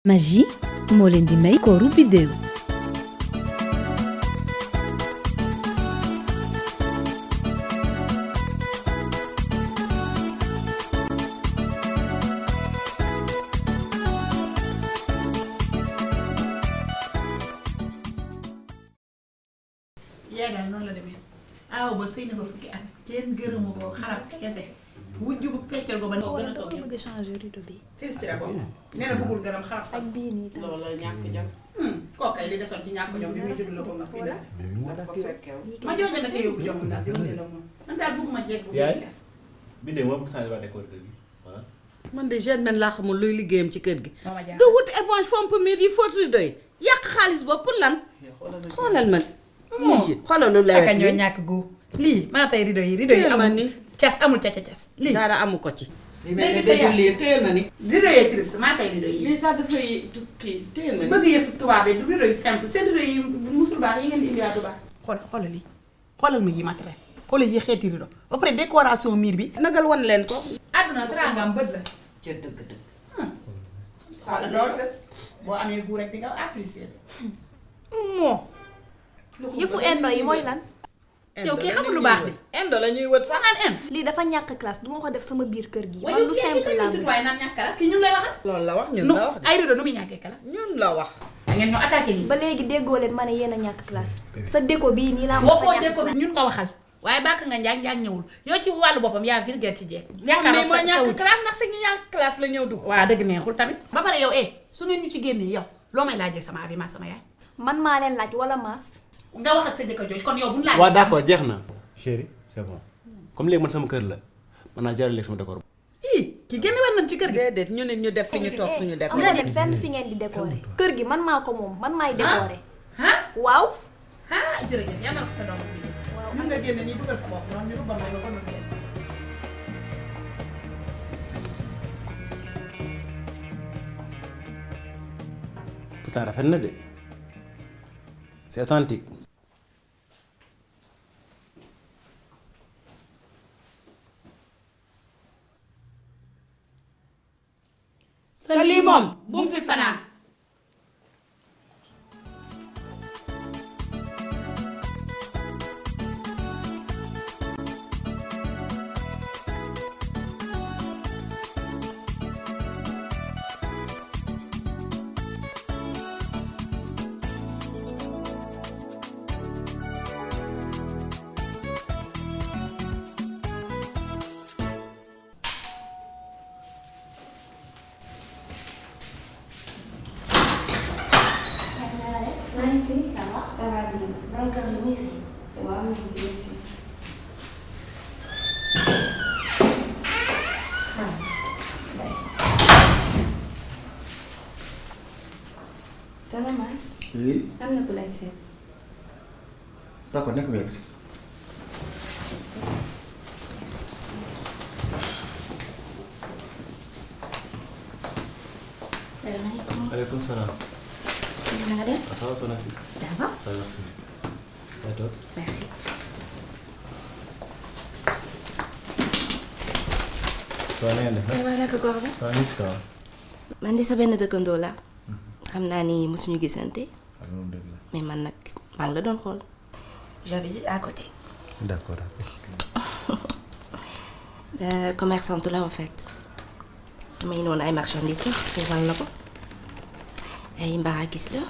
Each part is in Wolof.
Magie moo leen di may kooru biddéew. yaa daal noonu la demee aw ba sëy na ba fukki at kenn gërëmu ko xarab kese wujju bu peccal ko ba ko gën a toog bëgg changer rideau bi. félicité boobu nee na bëggul gërëm xarab sax ak bii nii tam. loolu la ñàkk jom kooku ay li desoon ci ñàkk jom bi muy judd la ko nga fi daal ma jooju nga te yóbbu jom daal jom la moom man daal bëgguma jeeg bu yaay bi de moo changé waa décor kër gi voilà. man de germaine laa xamul luy liggéeyam ci kër gi. Mama Dia du wut éponge fomp miir yi fóot rideau yi yàq xaalis boobu pour lan. xoolal man. xoolal lu lewet aka ñoo lii ñàkk gu lii maa tey rideau yi amul ni cas amul ca lii dara amu ko ci. li mel ni dajul lii téyel ma ni. rideau yi triste maa tey rideau yi lii sax dafay kii téyel ma ni. bëgg yëfu tubaab yi du rideau yi simple seen rideau yi musul baax yi ngeen di indiwaat du baax xoolal lii xoolal ma yi matériel xoolal yi xeeti rideau ba pare décoration miir bi nagal wan leen ko. àdduna teraangam bët la ca dëgg-dëgg. xoolal loolu boo amee gu rek di nga apprécier moo. yëfu indo yi mooy lan. yow kii xamul lu baax bi indo la ñuy wër sax. saxaan en lii dafa ñàkk classe du ma ko def sama biir kër gi. waaye man lu simple laa bëgg. waaye naan ñàkk kala kii ñun lay waxal loolu la wax ñun nu la wax de. ay rideau nu muy ñàkkee kala ñun la wax. da ngeen ñoo attaqué nii ba léegi déggoo leen ma ne yéen a ñàkk classe. sa déco bii nii laa boo xoo déco bi ñun nga waxal waaye bàkk nga njaag njaag ñëwul yow ci wàllu boppam yaa virgule ci jeeg mais moo ñàkk wujj classe ndax sa ñu ñàkk classe la ñëw dugg. waaw dëgg neexul tamit ba pare yow su ngeen ñu ci génnee yow loo may laajee sama avis ma sama yaay man maa leen laaj wala maas. nga wax ak sa jëkkër jooj kon yow buñu laajee waaw d'accord jeex na. chérie c'est bon comme léegi man sama kër la mën naa jaarale sama décor. ki génne war nañ ci kër gi déedéet ñu ne ñu def fi ñu toog suñu décor. amu leen fenn fi ngeen di décorer. kër gi man maa ko moom man maay décorer. ah waaw. jërëjëf yàlla na ko sa doom bi waaw mën nga génn nii dugal sa bopp noonu ñu rubba may ma ko noonu pourtant rafet na de c'est authentique. sa lii moom bu mu fi fanaan Ça va bien. Borom kër yi muy fi. waaw mu ngi fi si. Tonton Mass. oui. am na ku lay seet. d'accord nekk mu yegg si. salaamaaleykum. Aleykum salaam. na nga def. ça va soxna si. ça va. ça va merci. yaa toog. merci. waaw na ngeen def ça va naka góor ba. ça va si kaw. man de sa benn dëkkandoo la. xam naa ni mosuñu gisante. waaw loolu dëgg la. mais man nag maa ngi la doon xool. j'habite à côté. d'accord commerçante la en fait. damay noonu ay marchandises la tegal la ko. ay mbarakis la.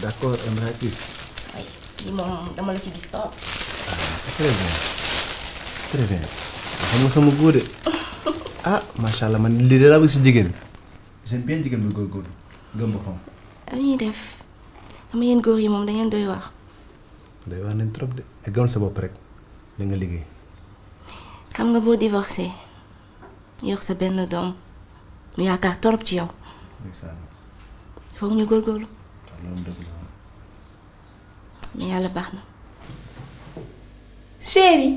d'accord Emiratis. oui lii moom dama la ci gis trop. c'est très bien très bien. xam nga sama góor de ah macha allah man lii de laa bëgg si jigéen. j'aime bien jigéen bu góorgóorlu gëm boppam. am ñuy def xam nga yéen góor yi moom da ngeen doy wax. day wax nañ trop de. nga gëm sa bopp rek da nga liggéey. xam nga boo divorcé yor sa benn doom mu yaakaar torop ci yow. ndeysaan. foog ñu góorgóorlu. waaw loolu dëgg la. mais yàlla baax na. chéri.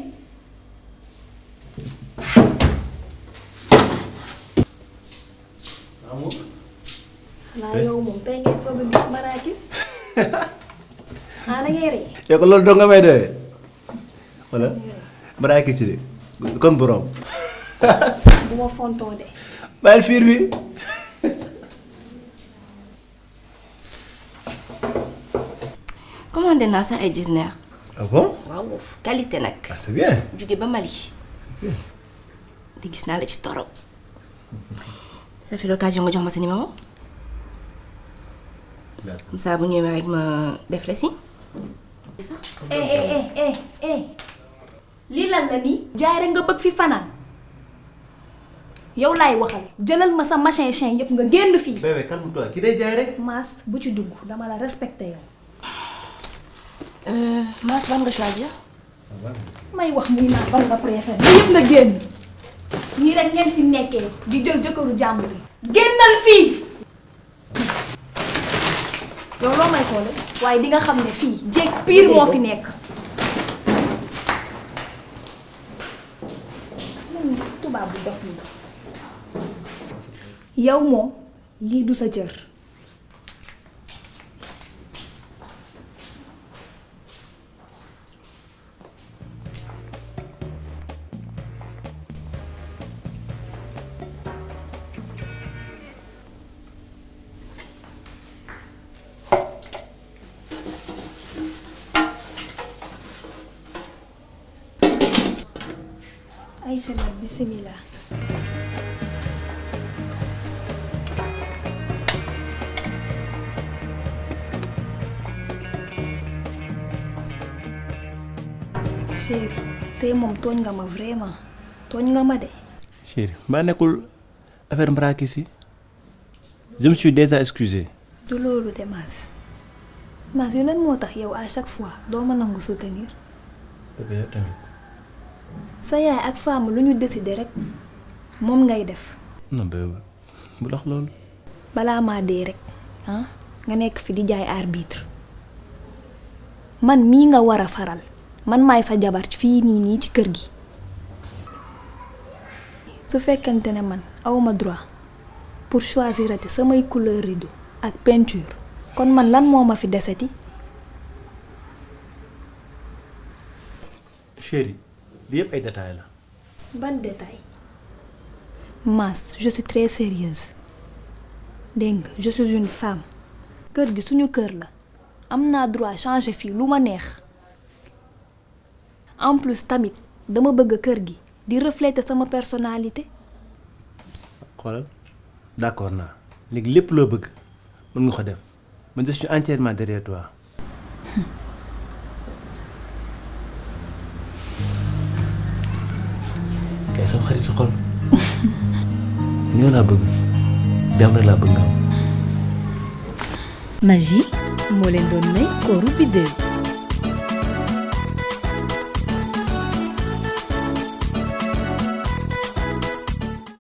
amoo. xanaa yow moom tey ngay soog a gis marakis. da ngay rey. yow ko loolu doo nga may doyee wala Maraakis de kon borom. bu ma fontoo de. bàyyil fiir bi commandé naa sax ay Getzner. Ah bon? waaw qualité nag. Ah c'est bien. jóge ba Mali. te gis naa la ci torop. ça fait l'occasion nga jox ma sa numéro. comme ça bu ñëwee rek ma def la si. lii lan la nii. jaay rek nga bëgg fi fanaan. yow laay waxal jëlal ma sa machin chien yëpp nga génn fii. bébé calme-toi ki day jaay rek. Mass bu ci dugg dama la respecté yow. Mass ban nga choisir. may wax muy naan ban nga préféré. yëpp nga génn. ñii rek ngeen fi nekkee di jël jëkkëru jàmbur yi. génnal fii. yow loo may xoole waaye di nga xam ne fii jéeg pire moo fi nekk. tubaab bu dof yi. yow moom lii du sa cër. Aïcha la bismillah. chéri tey moom tooñ nga ma vraiment tooñ nga ma de. chéri mbaa nekkul affaire mbarakis yi je me suis déjà excusé. du loolu de Mass Mass yu lan moo tax yow à chaque fois doo ma nangu soutenir. bébé yow tamit. sa yaay ak femme lu ñu décider rek moom ngay def. non bébé bu dox loolu. balaa maa dee rek ah nga nekk fi di jaay arbitre man mii nga war a faral man maay sa jabar fii nii ci kër gi. su fekkante ne man awma droit pour choisir ati samay couleur rideau ak peinture kon man lan moo ma fi deseti. chéri li yëpp ay détails la. ban détail. Mass je suis très sérieuse dégg nga je suis une femme kër gi suñu kër la am naa droit changer fii lu ma neex en plus tamit dama bëgg kër gi di refléter sama personnalité. xoolal d'accord naa léegi lépp loo bëgg mën nga ko def man je suis entièrement derrière toi. kay sama xarit ci xol ñoo laa bëgg jàmm rek laa bëgg nga am. Magie moo leen doon may kooru biddew.